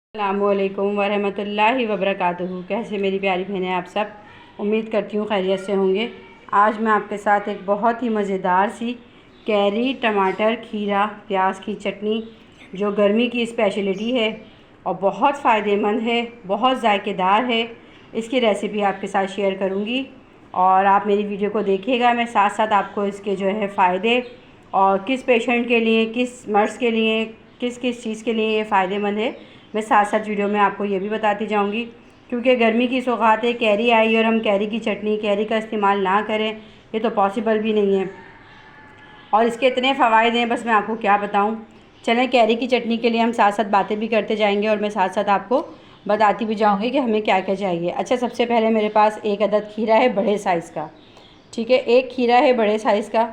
अस्सलामुअलैकुम वरहमतुल्लाहि वबरकातुहू। कैसे मेरी प्यारी बहनें आप सब, उम्मीद करती हूँ खैरियत से होंगे। आज मैं आपके साथ एक बहुत ही मज़ेदार सी कैरी टमाटर खीरा प्याज की चटनी, जो गर्मी की स्पेशलिटी है और बहुत फ़ायदेमंद है, बहुत जायकेदार है, इसकी रेसिपी आपके साथ शेयर करूँगी। और आप मेरी वीडियो को देखिएगा, मैं साथ साथ आपको इसके जो है फ़ायदे और किस पेशेंट के लिए, किस मर्ज़ के लिए, किस किस चीज़ के लिए ये फ़ायदेमंद है, मैं साथ साथ वीडियो में आपको ये भी बताती जाऊंगी। क्योंकि गर्मी की सौगात है, कैरी आई और हम कैरी की चटनी, कैरी का इस्तेमाल ना करें ये तो पॉसिबल भी नहीं है। और इसके इतने फ़वाइद हैं, बस मैं आपको क्या बताऊं। चलें, कैरी की चटनी के लिए हम साथ साथ बातें भी करते जाएंगे और मैं साथ साथ आपको बताती भी जाऊँगी कि हमें क्या क्या चाहिए। अच्छा, सबसे पहले मेरे पास एक अदद खीरा है बड़े साइज़ का, ठीक है, एक खीरा है बड़े साइज़ का।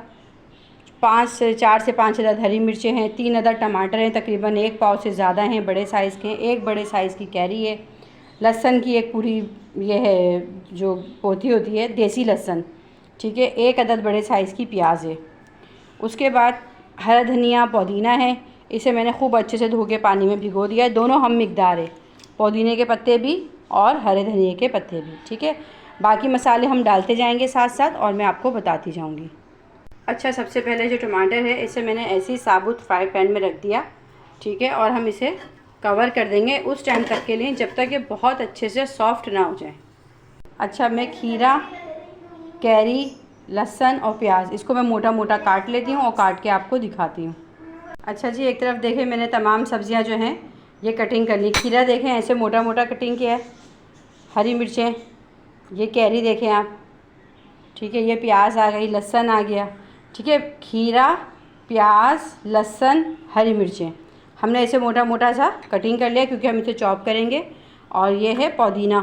4 से 5 अदद हरी मिर्चें हैं, 3 अदद टमाटर हैं, तकरीबन 1 पाव से ज़्यादा हैं, बड़े साइज़ के, एक बड़े साइज़ की कैरी है, लहसुन की एक पूरी ये है जो पोथी होती है देसी लहसुन, ठीक है, एक अदद बड़े साइज़ की प्याज है। उसके बाद हरा धनिया पुदीना है, इसे मैंने खूब अच्छे से धो के पानी में भिगो दिया है, दोनों हम मिकदार है, पुदीने के पत्ते भी और हरे धनिए के पत्ते भी, ठीक है। बाकी मसाले हम डालते जाएंगे साथ साथ और मैं आपको बताती जाऊँगी। अच्छा, सबसे पहले जो टमाटर है इसे मैंने ऐसे ही साबुत फ्राई पैन में रख दिया, ठीक है, और हम इसे कवर कर देंगे उस टाइम तक के लिए जब तक ये बहुत अच्छे से सॉफ़्ट ना हो जाए। अच्छा, मैं खीरा, कैरी, लहसुन और प्याज इसको मैं मोटा मोटा काट लेती हूँ और काट के आपको दिखाती हूँ। अच्छा जी, एक तरफ देखें मैंने तमाम सब्ज़ियाँ जो हैं ये कटिंग कर ली। खीरा देखें ऐसे मोटा मोटा कटिंग किया है, हरी मिर्चें, ये कैरी देखें आप, ठीक है, ये प्याज आ गई, लहसुन आ गया, ठीक है, खीरा, प्याज, लहसुन, हरी मिर्चें हमने इसे मोटा मोटा सा कटिंग कर लिया क्योंकि हम इसे चॉप करेंगे। और ये है पुदीना,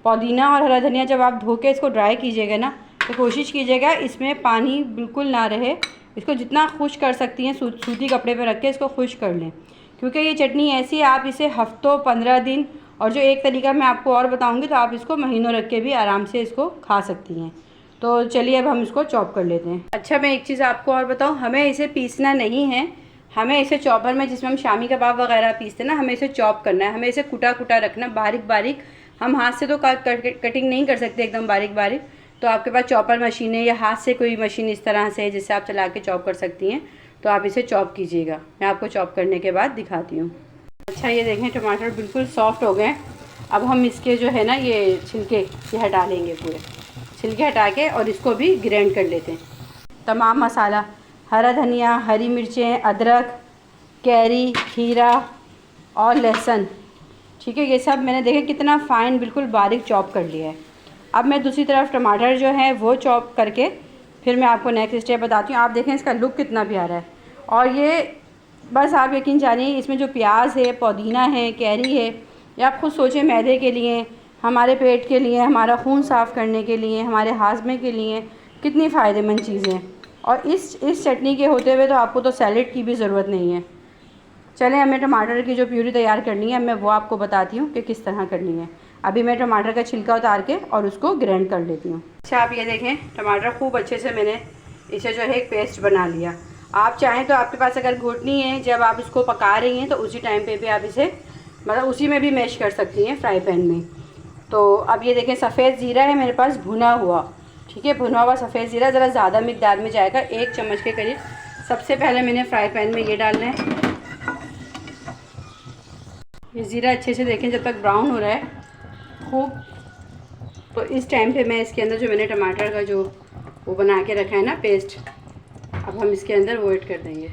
पुदीना और हरा धनिया जब आप धो के इसको ड्राई कीजिएगा ना, तो कोशिश कीजिएगा इसमें पानी बिल्कुल ना रहे, इसको जितना खुश्क कर सकती हैं सूती कपड़े पर रख के इसको खुश्क कर लें, क्योंकि ये चटनी ऐसी है आप इसे हफ्तों 15 दिन, और जो एक तरीका मैं आपको और बताऊँगी तो आप इसको महीनों रख के भी आराम से इसको खा सकती हैं। तो चलिए अब हम इसको चॉप कर लेते हैं। अच्छा, मैं एक चीज़ आपको और बताऊं, हमें इसे पीसना नहीं है, हमें इसे चॉपर में जिसमें हम शामी कबाब वगैरह पीसते हैं ना, हमें इसे चॉप करना है, हमें इसे कुटा कुटा रखना बारीक बारीक। हम हाथ से तो कटिंग नहीं कर सकते एकदम बारीक बारीक, तो आपके पास चॉपर मशीन है या हाथ से कोई मशीन इस तरह से है जिससे आप चला के चॉप कर सकती हैं, तो आप इसे चॉप कीजिएगा। मैं आपको चॉप करने के बाद दिखाती हूँ। अच्छा, ये देखें टमाटर बिल्कुल सॉफ्ट हो गए। अब हम इसके जो है ना ये छिलके ये हटा लेंगे, पूरे छिलके हटा के और इसको भी ग्राइंड कर लेते हैं। तमाम मसाला, हरा धनिया, हरी मिर्चें, अदरक, कैरी, खीरा और लहसुन, ठीक है, ये सब मैंने देखे कितना फ़ाइन बिल्कुल बारीक चॉप कर लिया है। अब मैं दूसरी तरफ टमाटर जो है वो चॉप करके फिर मैं आपको नेक्स्ट स्टेप बताती हूँ। आप देखें इसका लुक कितना प्यारा है। और ये बस आप यकीन जानिए, इसमें जो प्याज है, पुदीना है, कैरी है, ये आप खुद सोचें, मैदे के लिए, हमारे पेट के लिए, हमारा खून साफ़ करने के लिए, हमारे हाजमे के लिए कितनी फ़ायदेमंद चीज़ें हैं। और इस चटनी के होते हुए तो आपको तो सैलेड की भी ज़रूरत नहीं है। चलें, हमें टमाटर की जो प्यूरी तैयार करनी है मैं वो आपको बताती हूँ कि किस तरह करनी है। अभी मैं टमाटर का छिलका उतार के और उसको ग्राइंड कर लेती हूँ। अच्छा, आप ये देखें टमाटर खूब अच्छे से मैंने इसे जो है एक पेस्ट बना लिया। आप चाहें तो आपके पास अगर घुटनी है, जब आप इसको पका रही हैं तो उसी टाइम पे भी आप इसे मतलब उसी में भी मैश कर सकती हैं फ्राई पैन में। तो अब ये देखें सफ़ेद ज़ीरा है मेरे पास भुना हुआ, ठीक है, भुना हुआ सफ़ेद ज़ीरा ज़रा ज़्यादा मिकदार में जाएगा, 1 चम्मच के करीब। सबसे पहले मैंने फ्राई पैन में ये डालना है। ये ज़ीरा अच्छे से देखें जब तक ब्राउन हो रहा है खूब, तो इस टाइम पे मैं इसके अंदर जो मैंने टमाटर का जो वो बना के रखा है ना पेस्ट, अब हम इसके अंदर वो ऐड कर देंगे।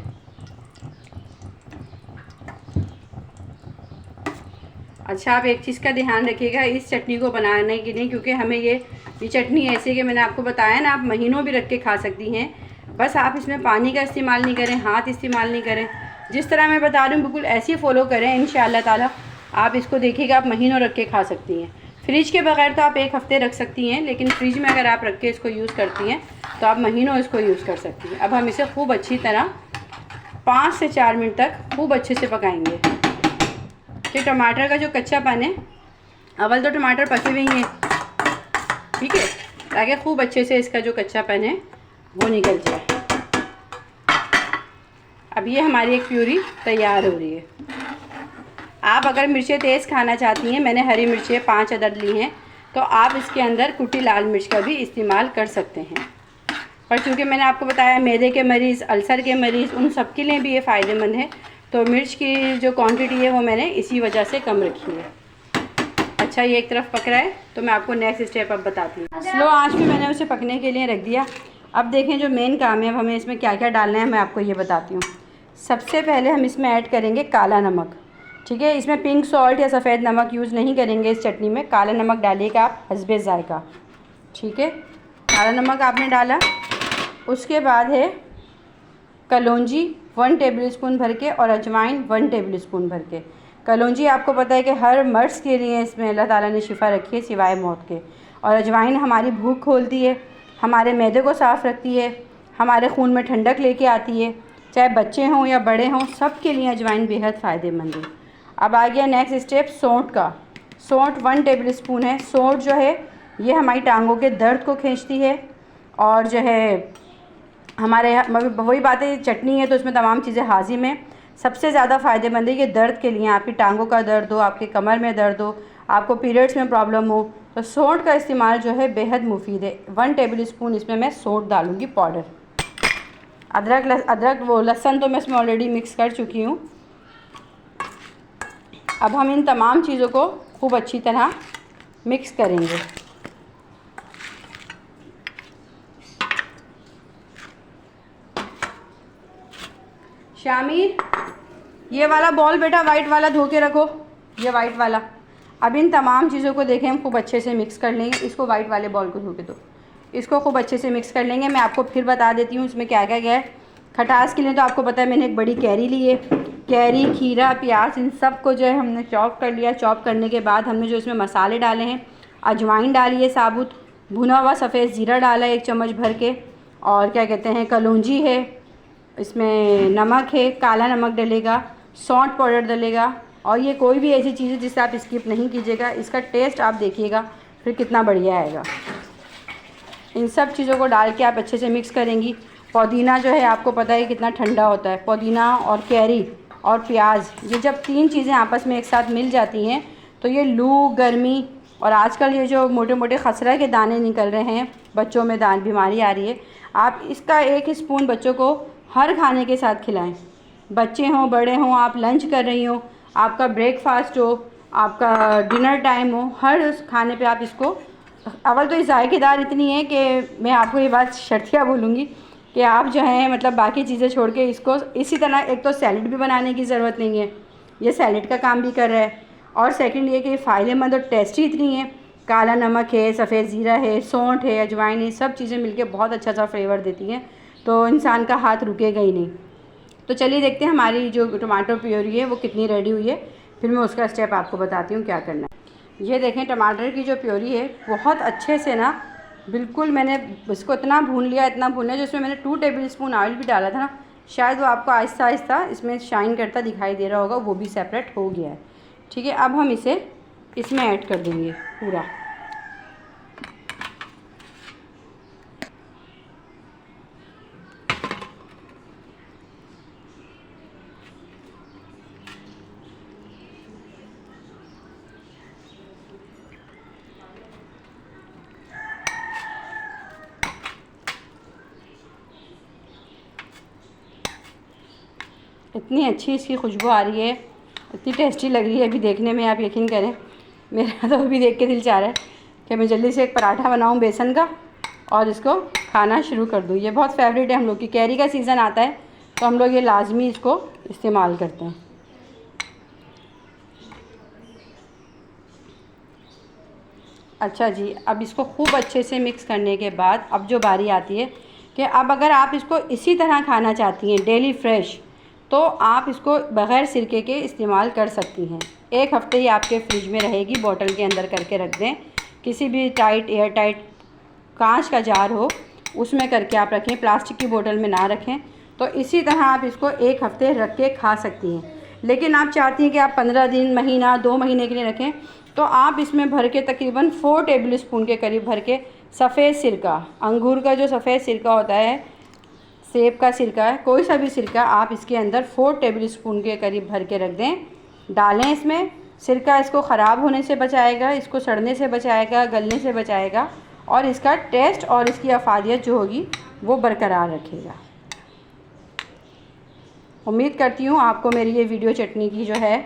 अच्छा, आप एक चीज़ का ध्यान रखिएगा इस चटनी को बनाने के लिए, क्योंकि हमें ये चटनी ऐसी है कि मैंने आपको बताया ना, आप महीनों भी रख के खा सकती हैं। बस आप इसमें पानी का इस्तेमाल नहीं करें, हाथ इस्तेमाल नहीं करें, जिस तरह मैं बता रही हूँ बिल्कुल ऐसे फॉलो करें, इंशाअल्लाह ताला आप इसको देखिएगा, आप महीनों रख के खा सकती हैं। फ्रिज के बगैर तो आप 1 हफ़्ते रख सकती हैं, लेकिन फ्रिज में अगर आप रख के इसको यूज़ करती हैं तो आप महीनों इसको यूज़ कर सकती हैं। अब हम इसे खूब अच्छी तरह 5 से 4 मिनट तक खूब अच्छे से पकाएंगे कि टमाटर का जो कच्चापन है, अव्वल तो टमाटर पके हुए ही हैं, ठीक है, ताकि खूब अच्छे से इसका जो कच्चापन है वो निकल जाए। अब ये हमारी एक प्यूरी तैयार हो रही है। आप अगर मिर्चें तेज़ खाना चाहती हैं, मैंने हरी मिर्चें 5 अदद ली हैं, तो आप इसके अंदर कुटी लाल मिर्च का भी इस्तेमाल कर सकते हैं। पर चूँकि मैंने आपको बताया मैदे के मरीज़, अल्सर के मरीज़, उन सब के लिए भी ये फ़ायदेमंद है, तो मिर्च की जो क्वांटिटी है वो मैंने इसी वजह से कम रखी है। अच्छा, ये एक तरफ पक रहा है तो मैं आपको नेक्स्ट स्टेप अब बताती हूँ। स्लो आंच पे मैंने उसे पकने के लिए रख दिया। अब देखें जो मेन काम है, अब हमें इसमें क्या क्या डालना है मैं आपको ये बताती हूँ। सबसे पहले हम इसमें ऐड करेंगे काला नमक। ठीक है, इसमें पिंक सॉल्ट या सफ़ेद नमक यूज़ नहीं करेंगे इस चटनी में, काला नमक डालिएगा आप हस्बे ज़ायका। ठीक है, काला नमक आपने डाला। उसके बाद है कलौंजी 1 टेबल स्पून भर के और अजवाइन 1 टेबल स्पून भर के। कलौंजी आपको पता है कि हर मर्ज़ के लिए इसमें अल्लाह ताला ने शिफ़ा रखी है सिवाय मौत के। और अजवाइन हमारी भूख खोलती है, हमारे मैदे को साफ़ रखती है, हमारे खून में ठंडक लेके आती है। चाहे बच्चे हों या बड़े हों, सब के लिए अजवाइन बेहद फ़ायदेमंद है। अब आ गया नेक्स्ट स्टेप सौंठ का। सौंठ 1 टेबल स्पून है। सौंठ जो है ये हमारी टांगों के दर्द को खींचती है और जो है हमारे वही बात है, चटनी है तो इसमें तमाम चीज़ें हाजिम हैं। सबसे ज़्यादा फ़ायदेमंद है ये दर्द के लिए, आपकी टांगों का दर्द हो, आपके कमर में दर्द हो, आपको पीरियड्स में प्रॉब्लम हो, तो सौंठ का इस्तेमाल जो है बेहद मुफीद है। 1 टेबल स्पून इसमें मैं सौंठ डालूँगी पाउडर। लहसुन तो मैं इसमें ऑलरेडी मिक्स कर चुकी हूँ। अब हम इन तमाम चीज़ों को खूब अच्छी तरह मिक्स करेंगे। शामिर, ये वाला बॉल बेटा वाइट वाला धो के रखो, ये वाइट वाला। अब इन तमाम चीज़ों को देखें हम खूब अच्छे से मिक्स कर लेंगे। इसको वाइट वाले बॉल को धो के दो, इसको खूब अच्छे से मिक्स कर लेंगे। मैं आपको फिर बता देती हूँ इसमें क्या क्या गया है। खटास के लिए तो आपको पता है मैंने एक बड़ी कैरी ली है। कैरी, खीरा, प्याज, इन सब को जो है हमने चॉप कर लिया। चॉप करने के बाद हमने जो इसमें मसाले डाले हैं, अजवाइन डाली है साबुत, भुना हुआ सफ़ेद ज़ीरा डाला है 1 चम्मच भर के, और क्या कहते हैं कलौंजी है, इसमें नमक है, काला नमक डलेगा, सौंठ पाउडर डलेगा। और ये कोई भी ऐसी चीज़ है जिससे आप स्किप नहीं कीजिएगा। इसका टेस्ट आप देखिएगा फिर कितना बढ़िया आएगा। इन सब चीज़ों को डाल के आप अच्छे से मिक्स करेंगी। पुदीना जो है आपको पता है कितना ठंडा होता है। पुदीना और कैरी और प्याज, ये जब 3 चीज़ें आपस में एक साथ मिल जाती हैं तो ये लू, गर्मी और आजकल ये जो मोटे मोटे खसरा के दाने निकल रहे हैं, बच्चों में दान बीमारी आ रही है, आप इसका 1 स्पून बच्चों को हर खाने के साथ खिलाएं। बच्चे हों, बड़े हों, आप लंच कर रही हो, आपका ब्रेकफास्ट हो, आपका डिनर टाइम हो, हर उस खाने पे आप इसको, अव्वल तो ये जायकेदार इतनी है कि मैं आपको ये बात शर्तिया बोलूँगी कि आप जो है मतलब बाकी चीज़ें छोड़ के इसको इसी तरह, एक तो सैलड भी बनाने की ज़रूरत नहीं है, ये सैलड का काम भी कर रहा है, और सेकंड ये कि फ़ायदेमंद और टेस्टी इतनी है। काला नमक है, सफ़ेद ज़ीरा है, सौंठ है, अजवाइन है, सब चीज़ें मिलके बहुत अच्छा सा फ्लेवर देती हैं, तो इंसान का हाथ रुकेगा ही नहीं। तो चलिए देखते हैं हमारी जो टमाटर प्योरी है वो कितनी रेडी हुई है, फिर मैं उसका स्टेप आपको बताती हूँ क्या करना है। ये देखें टमाटर की जो प्योरी है बहुत अच्छे से ना, बिल्कुल मैंने इसको इतना भून लिया, इतना भून लिया, जिसमें मैंने 2 टेबल स्पून ऑयल भी डाला था ना, शायद वो आपको आहिस्ता आहिस्ता इसमें शाइन करता दिखाई दे रहा होगा, वो भी सेपरेट हो गया है। ठीक है, अब हम इसे इसमें ऐड कर देंगे पूरा। इतनी अच्छी इसकी खुशबू आ रही है, इतनी टेस्टी लग रही है अभी देखने में, आप यकीन करें मेरा तो अभी देख के दिल चाह रहा है कि मैं जल्दी से एक पराठा बनाऊं बेसन का और इसको खाना शुरू कर दूं। ये बहुत फेवरेट है हम लोग की। कैरी का सीज़न आता है तो हम लोग ये लाजमी इसको इस्तेमाल करते हैं। अच्छा जी, अब इसको खूब अच्छे से मिक्स करने के बाद अब जो बारी आती है कि अब अगर आप इसको इसी तरह खाना चाहती हैं डेली फ्रेश, तो आप इसको बग़ैर सिरके के इस्तेमाल कर सकती हैं। 1 हफ़्ते ही आपके फ्रिज में रहेगी, बोतल के अंदर करके रख दें, किसी भी टाइट एयर टाइट कांच का जार हो उसमें करके आप रखें, प्लास्टिक की बोतल में ना रखें। तो इसी तरह आप इसको 1 हफ़्ते रख के खा सकती हैं। लेकिन आप चाहती हैं कि आप 15 दिन, महीना, 2 महीने के लिए रखें, तो आप इसमें भर के तकरीबन 4 टेबल स्पून के करीब भर के सफ़ेद सिरका, अंगूर का जो सफ़ेद सिरका होता है, सेब का सिरका है, कोई सा भी सिरका आप इसके अंदर 4 टेबल स्पून के करीब भर के रख दें। डालें इसमें। सिरका इसको ख़राब होने से बचाएगा, इसको सड़ने से बचाएगा, गलने से बचाएगा और इसका टेस्ट और इसकी अफादियत जो होगी वो बरकरार रखेगा। उम्मीद करती हूँ आपको मेरी ये वीडियो चटनी की जो है,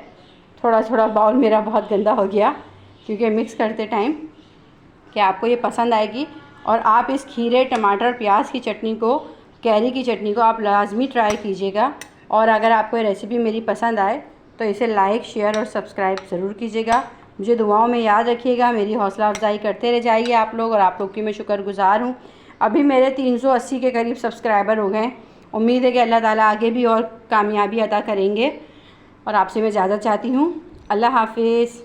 थोड़ा थोड़ा बाउल मेरा बहुत गंदा हो गया क्योंकि मिक्स करते टाइम, कि आपको ये पसंद आएगी। और आप इस खीरे टमाटर प्याज की चटनी को, कैरी की चटनी को आप लाजमी ट्राई कीजिएगा। और अगर आपको ये रेसिपी मेरी पसंद आए तो इसे लाइक शेयर और सब्सक्राइब ज़रूर कीजिएगा। मुझे दुआओं में याद रखिएगा, मेरी हौसला अफजाई करते रह जाइए आप लोग, और आप लोग की मैं शुक्रगुज़ार हूँ। अभी मेरे 380 के करीब सब्सक्राइबर हो गए। उम्मीद है कि अल्लाह ताला आगे भी और कामयाबी अता करेंगे। और आपसे मैं इजाज़त चाहती हूँ। अल्लाह हाफिज़।